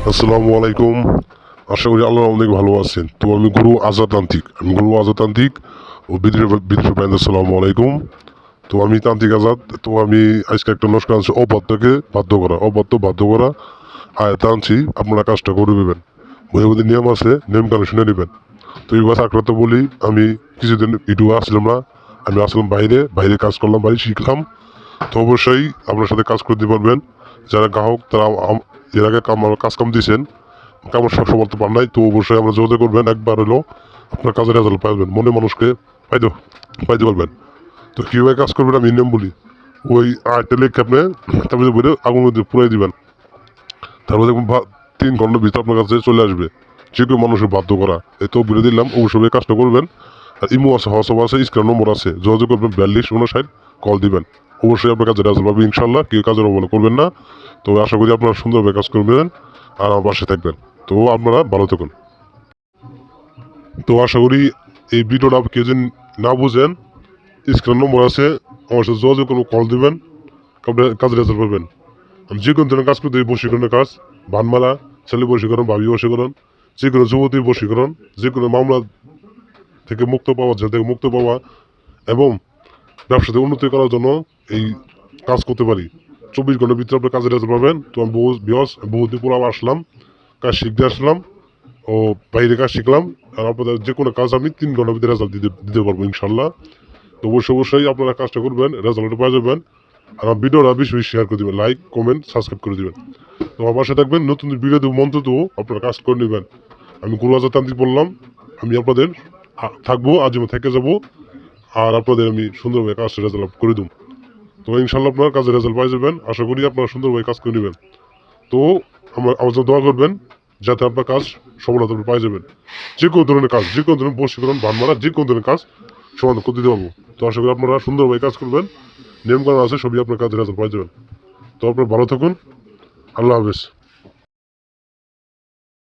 আসসালামু আলাইকুম। আশা করি আল্লাহ অনেক ভালো আছেন। তো আমি গুরু আজাদ তান্ত্রিক ও বিদেশি ভাইদের আসসালামু আলাইকুম। তো আমি তান্ত্রিক আজাদ। তো আমি আজকে একটা নস্কা আনছি অবাধ্যকে বাধ্য করা আয়াত আনছি। আপনারা কাজটা করে দেবেন। বইয়ের নিয়ম আছে, নিয়ম কানুন শুনে নেবেন। তো এই কথা আক্রান্ত বলি, আমি কিছুদিন ভিডিও আসলাম না। আমি আসলাম বাইরে কাজ করলাম, বাইরে শিখলাম। তো অবশ্যই আপনার সাথে কাজ করতে পারবেন। যারা গ্রাহক তারা এর আগে কাজ কাম দিয়েছেন, আমার সবার তো পান নাই। তো অবশ্যই আমরা যোগাযোগ করবেন, একবার হলো আপনার কাজের রেজাল্ট পাইবেন, মনে মানুষকে পাইতে পারবেন। তো কীভাবে কাজ করবেন আমি নিয়ম বলি। ওই আয়টা লেখে আপনি তারপরে বলে আগুন মধ্যে পুরাই দিবেন। তারপরে দেখুন 3 ঘন্টার ভিতরে আপনার কাছে চলে আসবে। যে কেউ মানুষকে বাধ্য করা, এই তো বলে দিলাম। অবশ্যই কাজটা করবেন। আর ইমো আছে, হোয়াটসঅ্যাপ আছে, স্ক্রিন নম্বর আছে, যোগাযোগ করবেন 4259 কল দিবেন। অবশ্যই আপনার কাজে রেজাল্ট পাবে ইনশাল্লাহ। কেউ কাজের অবহেলা করবেন না। তো আশা করি আপনারা সুন্দরভাবে কাজ করবেন আর আমার পাশে থাকবেন। তো আপনারা ভালো থাকুন। তো আশা করি এই ভিডিওটা কেউ যদি না বুঝেন, স্ক্রিন নম্বর আছে, আমার সাথে যোগাযোগ করবেন, কল দিবেন, আপনার কাজের রেজাল্ট পাবেন। আমি যে কোনো ধরনের কাজ করতে এই বশীকরণের কাজ, বানমালা, ছেলে বশীকরণ, ভাবি বশীকরণ, যে কোনো যুবতীর বশীকরণ, যে কোনো মামলা থেকে মুক্ত পাওয়া, জেল থেকে মুক্ত পাওয়া এবং ব্যবসাতে উন্নতি করার জন্য এই কাজ করতে পারি। 24 ঘন্টার ভিতরে আপনার কাজের রেজাল্ট পাবেন। তো আমি বহুদিন পর আবার আসলাম, কাজ শিখতে আসলাম ও বাইরে কাজ শিখলাম। আর আপনাদের যে কোনো কাজ আমি 3 ঘন্টার ভিতরে রেজাল্ট দিতে পারবো ইনশাল্লাহ। তো অবশ্যই আপনারা কাজটা করবেন, রেজাল্ট পাওয়া যাবেন। আর আমার ভিডিওটা বেশি শেয়ার করে দেবেন, লাইক কমেন্ট সাবস্ক্রাইব করে দেবেন। তো আমার পাশে থাকবেন, নতুন ভিডিও দেবো, মন্ত্র দেবো, আপনারা কাজ করে নেবেন। আমি গুরু আজাদ তান্ত্রিক বললাম, আমি আপনাদের থাকবো, আজীবন থেকে যাবো। আর আপনাদের আমি সুন্দরভাবে কাজটা রেজাল্ট করে দেবো। তো ইনশাল্লাহ আপনার কাজের রেজাল্ট পাই যাবেন। আশা করি আপনারা সুন্দরভাবে কাজ করে নেবেন। তো আমার জন্য দোয়া করবেন, যাতে আপনার কাজ সফলতা পাই যাবেন। যে কোনো ধরনের কাজ, যে কোনো ধরনের বশীকরণ, বানমারা, যে কোনো ধরনের কাজ সমাধান করতে দিতে পারবো। তো আশা করি আপনারা সুন্দরভাবে কাজ করবেন। নিয়মকানুন আছে, সবই আপনার কাজের রেজাল্ট পাই যাবেন। তো আপনারা ভালো থাকুন। আল্লাহ হাফেজ।